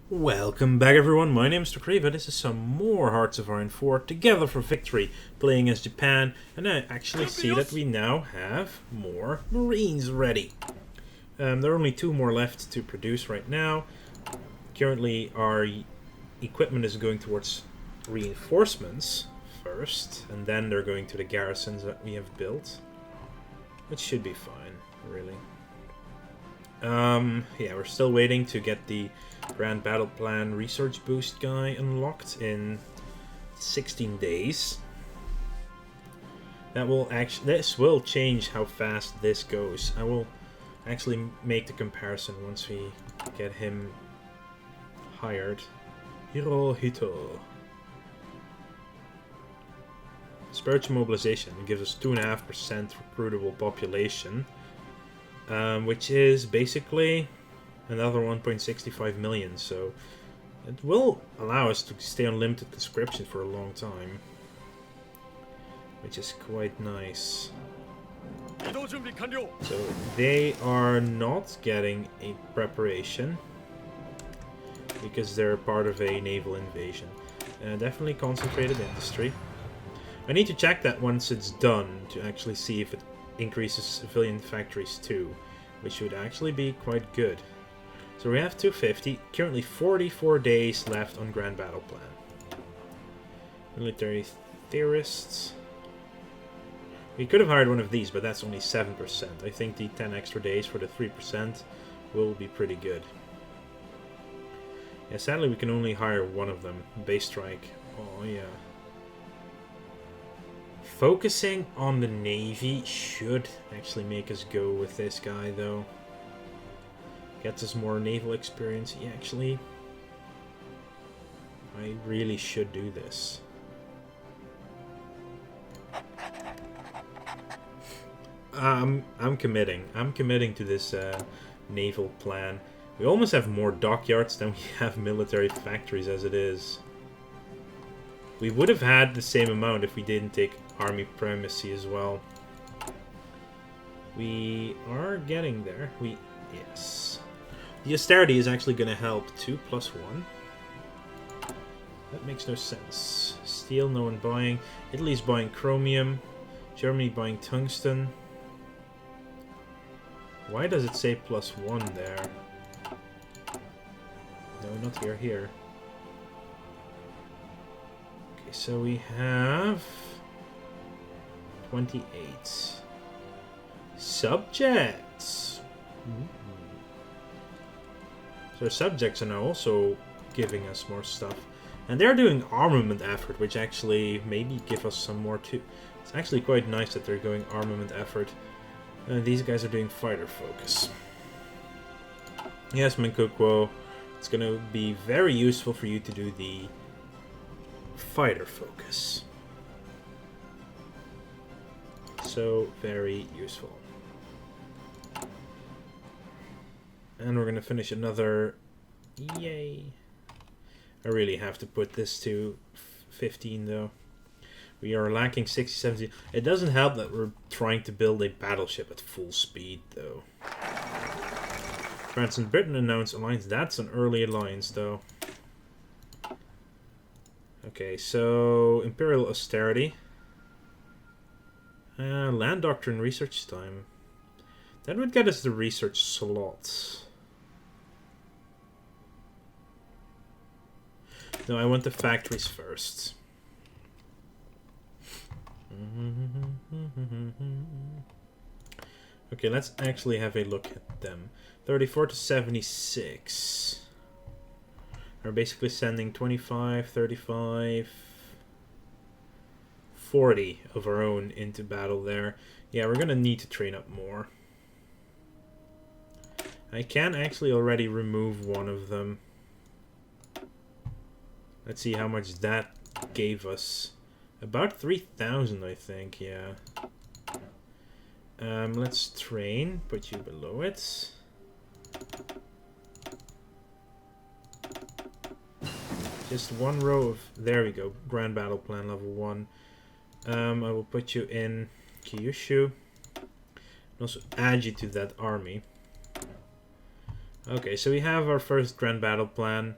Welcome back everyone, my name is Takriva. This is some more Hearts of Iron 4 Together for Victory, playing as Japan, and I actually see that we now have more Marines ready. There are only 2 more left to produce right now. Currently our equipment is going towards reinforcements first, and then they're going to the garrisons that we have built. Which should be fine, really. Yeah, we're still waiting to get the Grand Battle Plan Research Boost guy unlocked in 16 days. This will change how fast this goes. I will actually make the comparison once we get him hired. Hirohito. Spiritual mobilization gives us 2.5% recruitable population. Which is basically another 1.65 million, so it will allow us to stay on limited conscription for a long time, which is quite nice. So they are not getting a preparation because they're part of a naval invasion. Definitely concentrated industry. I need to check that once it's done to actually see if it increases civilian factories too, which would actually be quite good. So we have 250, currently 44 days left on Grand Battle Plan. Military theorists. We could have hired one of these, but that's only 7%. I think the 10 extra days for the 3% will be pretty good. Yeah, sadly we can only hire one of them. Base strike. Oh yeah. Focusing on the Navy should actually make us go with this guy, though. Gets us more naval experience. I really should do this. I'm committing. I'm committing to this naval plan. We almost have more dockyards than we have military factories as it is. We would have had the same amount if we didn't take army primacy as well. We are getting there. Yes. The austerity is actually going to help 2 + 1. That makes no sense. Steel, no one buying. Italy's buying chromium. Germany buying tungsten. Why does it say +1 there? No, not here, here. Okay, so we have 28 subjects. So our subjects are now also giving us more stuff, and they're doing armament effort, which actually maybe give us some more too. It's actually quite nice that they're going armament effort. These guys are doing fighter focus. Yes, Minkukwo, it's going to be very useful for you to do the fighter focus. So very useful. And we're going to finish another. Yay. I really have to put this to 15 though. We are lacking 60, 70. It doesn't help that we're trying to build a battleship at full speed though. France and Britain announced alliance. That's an early alliance though. Okay, so Imperial austerity. Land doctrine research time. That would get us the research slots. No, I want the factories first. Okay, let's actually have a look at them. 34 to 76. We're basically sending 25, 35, 40 of our own into battle there. Yeah, we're gonna need to train up more. I can actually already remove one of them. Let's see how much that gave us. About 3,000, I think, yeah. Let's train, put you below it. Just one row of, there we go, Grand Battle Plan level 1. I will put you in Kyushu. And also add you to that army. Okay, so we have our first Grand Battle Plan.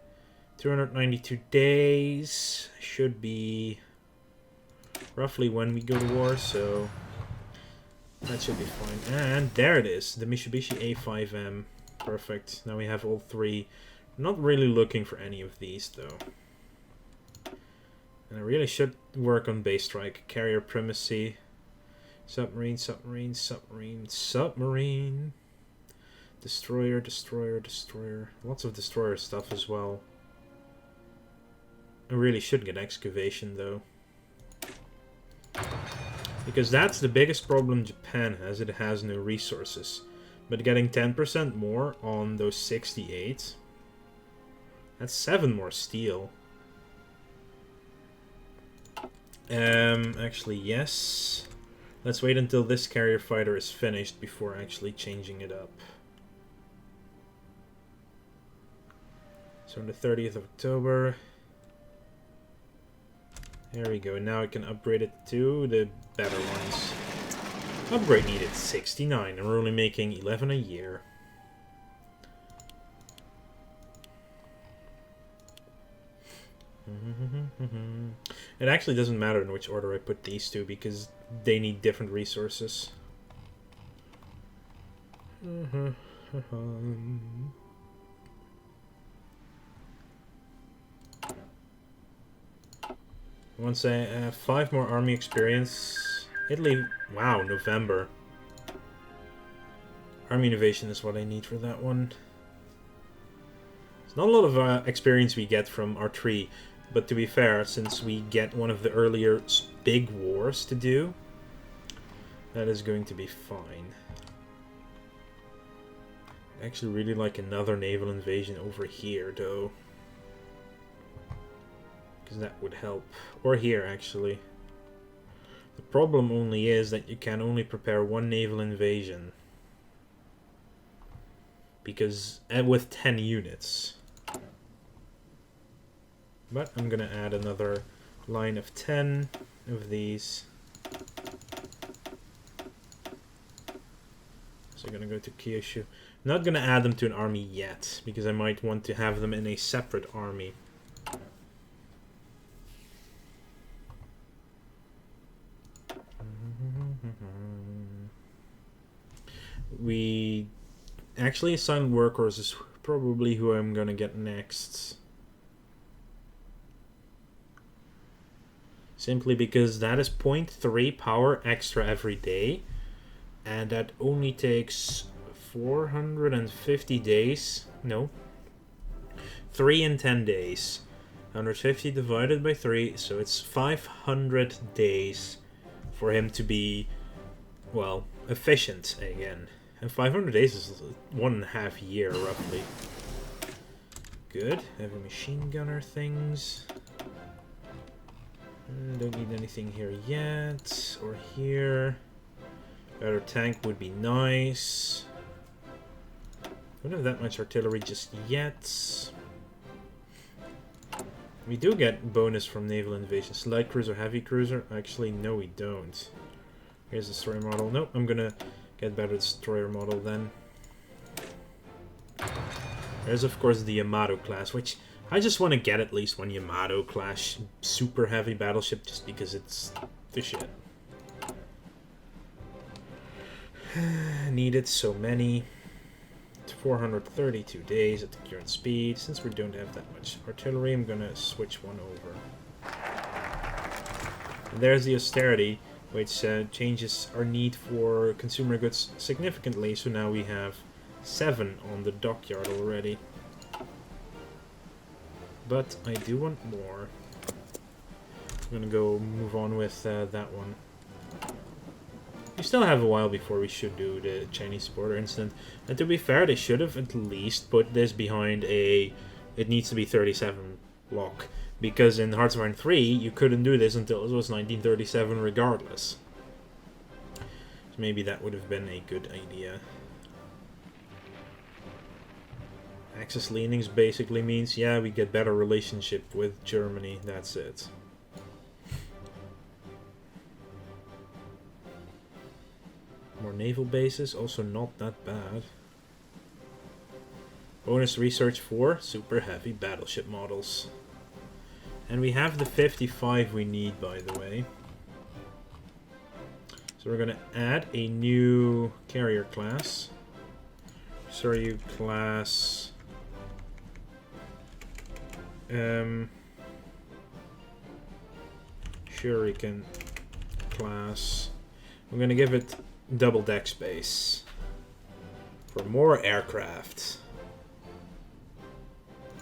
292 days should be roughly when we go to war, so that should be fine. And there it is, the Mitsubishi A5M. Perfect. Now we have all three. Not really looking for any of these though. And I really should work on base strike, carrier primacy, submarine, submarine, submarine, submarine, destroyer, destroyer, destroyer. Lots of destroyer stuff as well. I really should get excavation though. Because that's the biggest problem Japan has, it has no resources. But getting 10% more on those 68, that's 7 more steel. Actually, yes. Let's wait until this carrier fighter is finished before actually changing it up. So on the 30th of October. There we go. Now I can upgrade it to the better ones. Upgrade needed 69, and we're only making 11 a year. It actually doesn't matter in which order I put these two because they need different resources. Once I have 5 more army experience, Italy, wow, November. Army innovation is what I need for that one. It's not a lot of experience we get from R3, but to be fair, since we get one of the earlier big wars to do, that is going to be fine. I actually really like another naval invasion over here, though. Because that would help. Or here, actually. The problem only is that you can only prepare one naval invasion. Because, with 10 units. But I'm gonna add another line of 10 of these. So I'm gonna go to Kyushu. I'm not gonna add them to an army yet, because I might want to have them in a separate army. We actually assigned workhorse is probably who I'm gonna get next. Simply because that is 0.3 power extra every day. And that only takes 450 days. No. 3 in 10 days. 150 divided by 3. So it's 500 days for him to be, well, efficient again. And 500 days is 1.5 year, roughly. Good. Heavy machine gunner things. Don't need anything here yet. Or here. Better tank would be nice. Don't have that much artillery just yet. We do get bonus from naval invasions. Light cruiser, heavy cruiser? Actually, no we don't. Here's the destroyer model. Nope, I'm gonna get better destroyer model then. There's of course the Yamato class, which I just want to get at least one Yamato class super heavy battleship just because it's the shit. Needed so many. 432 days at the current speed. Since we don't have that much artillery, I'm gonna switch one over. And there's the austerity, which changes our need for consumer goods significantly. So now we have 7 on the dockyard already. But I do want more. I'm gonna go move on with that one. We still have a while before we should do the Chinese border incident. And to be fair, they should have at least put this behind a... It needs to be 37 block. Because in Hearts of Iron 3, you couldn't do this until it was 1937 regardless. So maybe that would have been a good idea. Axis leanings basically means, yeah, we get better relationship with Germany. That's it. More naval bases, also not that bad. Bonus research for super heavy battleship models. And we have the 55 we need, by the way. So we're going to add a new carrier class. Sorry, class. Shuriken class. I'm going to give it double deck space for more aircraft.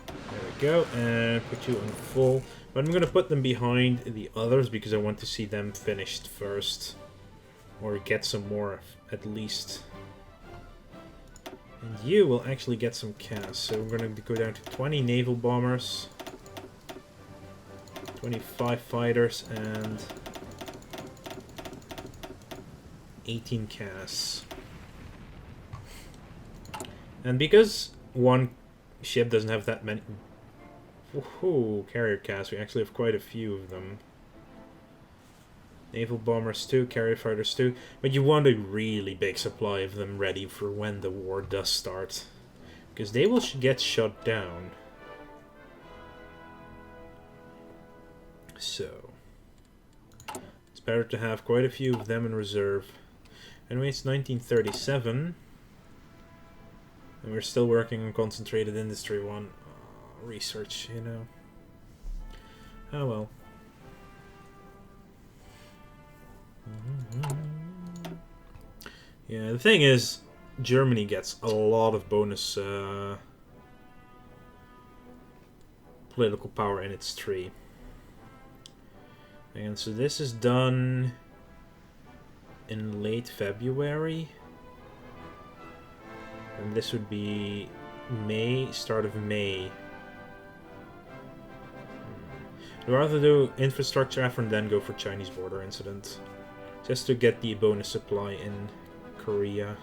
There we go, and put you on full. But I'm going to put them behind the others because I want to see them finished first. Or get some more, at least. And you will actually get some cast. So we're going to go down to 20 naval bombers, 25 fighters, and 18 casts. And because one ship doesn't have that many carrier casts, we actually have quite a few of them. Naval bombers too, carrier fighters too, but you want a really big supply of them ready for when the war does start, because they will get shut down. So it's better to have quite a few of them in reserve. Anyway, it's 1937, and we're still working on concentrated industry 1 research, you know. Oh well. Yeah, the thing is, Germany gets a lot of bonus political power in its tree. And so this is done in late February. And this would be May, start of May. I'd rather do infrastructure effort and then go for Chinese border incident. Just to get the bonus supply in Korea.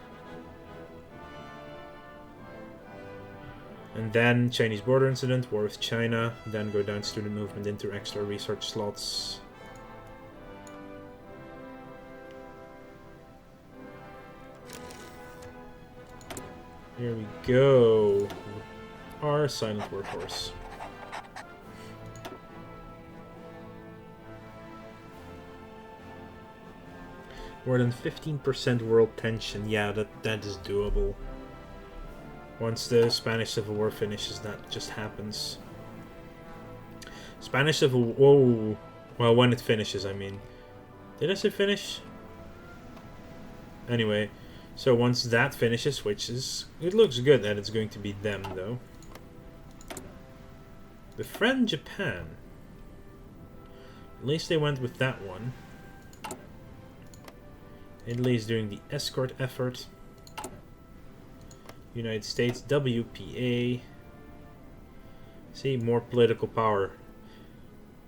And then Chinese border incident, war with China, then go down student movement into extra research slots. Here we go. Our silent workhorse. More than 15% world tension. Yeah, that is doable. Once the Spanish Civil War finishes, that just happens. Spanish Civil War... Whoa. Well, when it finishes, I mean. Did I say finish? Anyway, so once that finishes, which is... It looks good that it's going to be them, though. Befriend Japan. At least they went with that one. Italy is doing the escort effort. United States, WPA. See, more political power.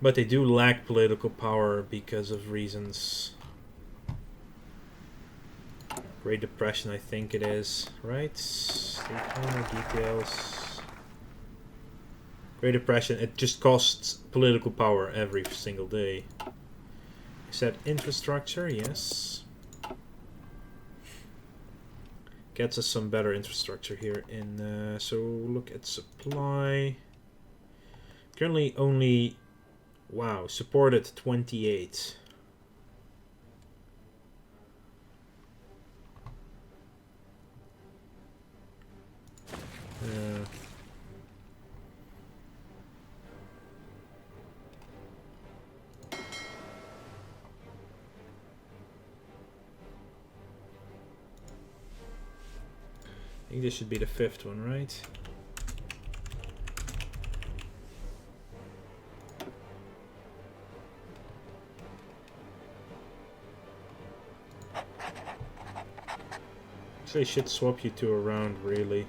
But they do lack political power because of reasons. Great Depression, I think it is. Right? State details. Great Depression, it just costs political power every single day. Set infrastructure, yes. Gets us some better infrastructure here in, so look at supply. Currently only, wow, supported 28. I think this should be the 5th one, right? Actually, I should swap you two around, really.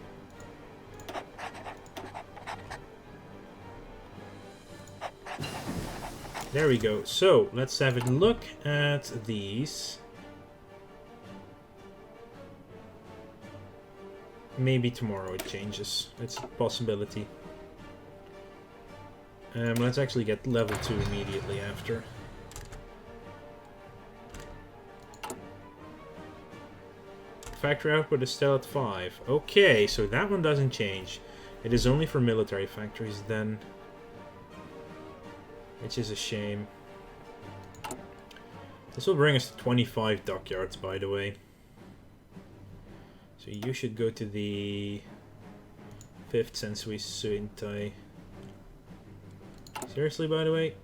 There we go. So, let's have a look at these. Maybe tomorrow it changes. It's a possibility. Let's actually get level 2 immediately after. Factory output is still at 5. Okay, so that one doesn't change. It is only for military factories then. Which is a shame. This will bring us to 25 dockyards, by the way. So you should go to the 5th Sensui Suintai. Seriously, by the way?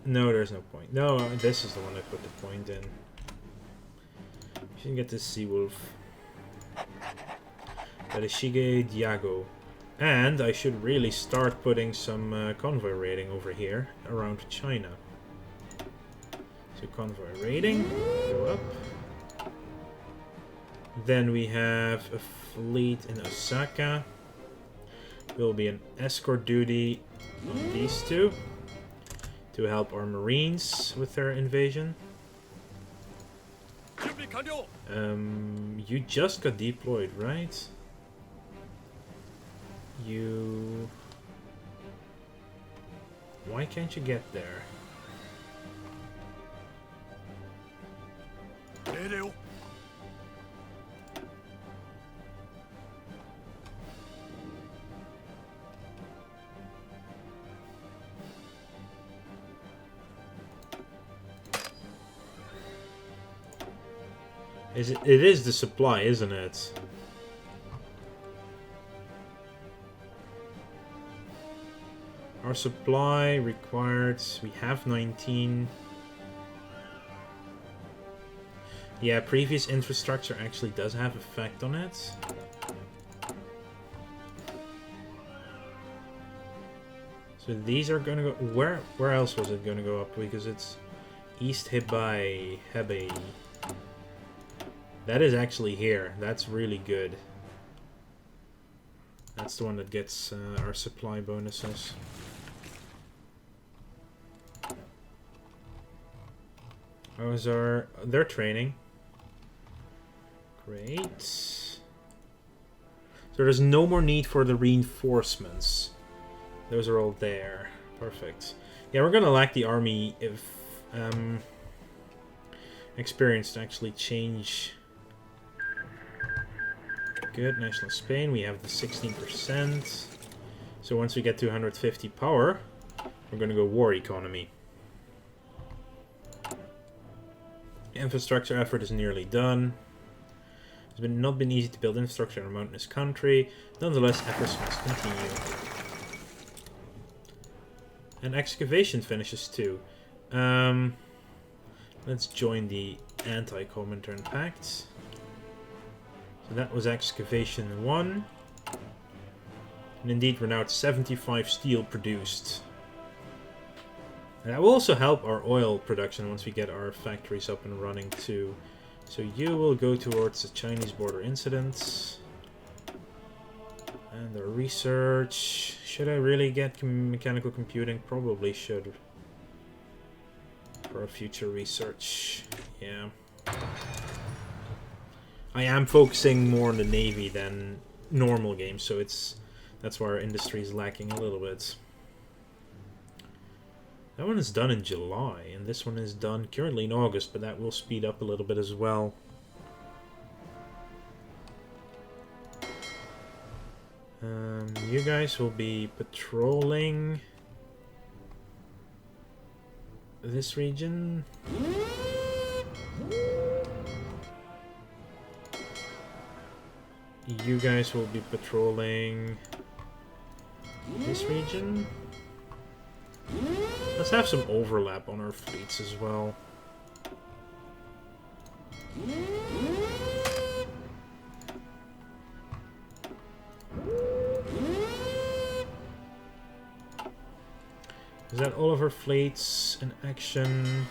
No, there's no point. No, this is the one I put the point in. You should get this Sea Wolf. That is Shige Diago. And I should really start putting some convoy raiding over here around China. So convoy raiding, go up. Then we have a fleet in Osaka. There will be an escort duty on these two to help our marines with their invasion. You just got deployed, right? You... Why can't you get there? It is the supply, isn't it? Our supply required... We have 19. Yeah, previous infrastructure actually does have effect on it. So these are gonna go... Where else was it gonna go up? Because it's East Hebei. That is actually here. That's really good. That's the one that gets our supply bonuses. How is their training? Great. So there's no more need for the reinforcements. Those are all there. Perfect. Yeah, we're gonna lack the army if experience to actually change. Good. National Spain, we have the 16%. So once we get to 150 power, we're gonna go war economy. Infrastructure effort is nearly done. It's not been easy to build infrastructure in a mountainous country. Nonetheless, efforts must continue. And excavation finishes too. Let's join the anti-Comintern Pact. So that was excavation 1. And indeed, we're now at 75 steel produced. And that will also help our oil production once we get our factories up and running too. So you will go towards the Chinese border incidents. And our research. Should I really get mechanical computing? Probably should. For our future research. Yeah. I am focusing more on the Navy than normal games, so that's why our industry is lacking a little bit. That one is done in July, and this one is done currently in August, but that will speed up a little bit as well. You guys will be patrolling this region. You guys will be patrolling this region. Let's have some overlap on our fleets as well. Is that all of our fleets in action?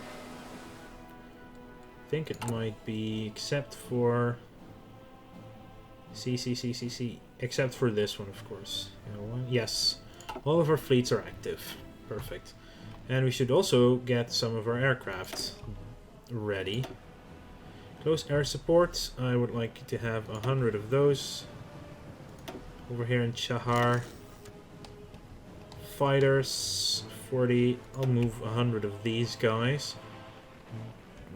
I think it might be, except for... Except for this one, of course. Yes, all of our fleets are active. Perfect. And we should also get some of our aircraft ready. Close air support. I would like to have 100 of those. Over here in Chahar. Fighters, 40. I'll move 100 of these guys.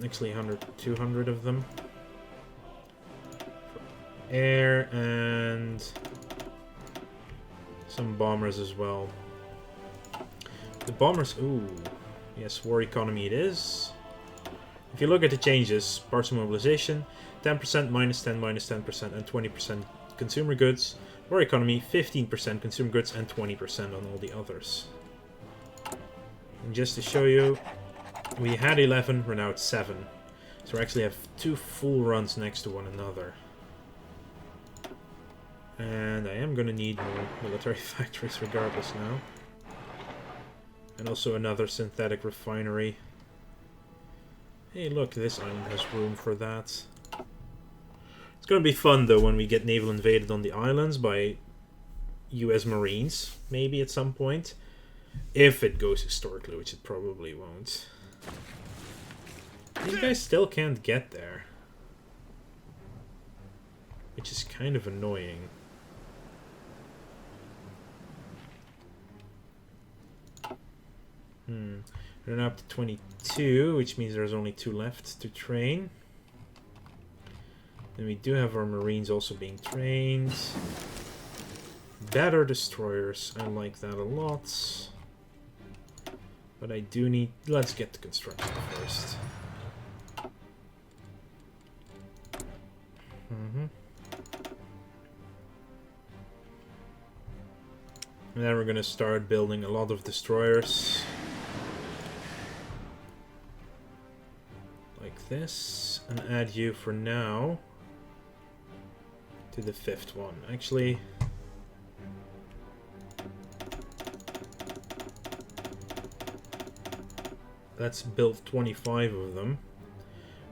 Actually 200 of them. air and some bombers as well. The bombers, ooh, yes, war economy it is. If you look at the changes, parts of mobilization, 10%, -10, -10%, and 20% consumer goods. War economy, 15% consumer goods and 20% on all the others. And just to show you, we had 11, we're now at 7. So we actually have 2 full runs next to one another. And I am going to need more military factories regardless now. And also another synthetic refinery. Hey look, this island has room for that. It's going to be fun though when we get naval invaded on the islands by US Marines, maybe at some point. If it goes historically, which it probably won't. These guys still can't get there. Which is kind of annoying. We're now up to 22, which means there's only 2 left to train. And we do have our Marines also being trained. Better destroyers, I like that a lot. But I do need... let's get to construction first. And then we're going to start building a lot of destroyers. Like this. And add you for now to the 5th one. Actually... let's build 25 of them.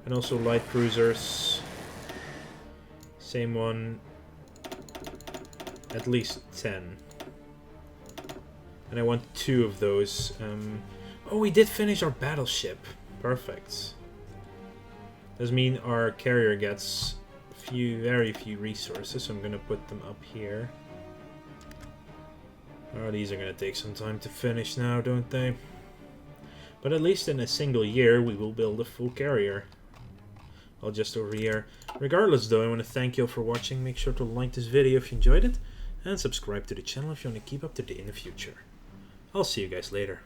And also light cruisers. Same one. At least 10. And I want 2 of those. Oh, we did finish our battleship. Perfect. Does mean our carrier gets very few resources, so I'm going to put them up here. Oh, these are going to take some time to finish now, don't they? But at least in a single year, we will build a full carrier. Well, just over here. Regardless, though, I want to thank you all for watching. Make sure to like this video if you enjoyed it. And subscribe to the channel if you want to keep up to date in the future. I'll see you guys later.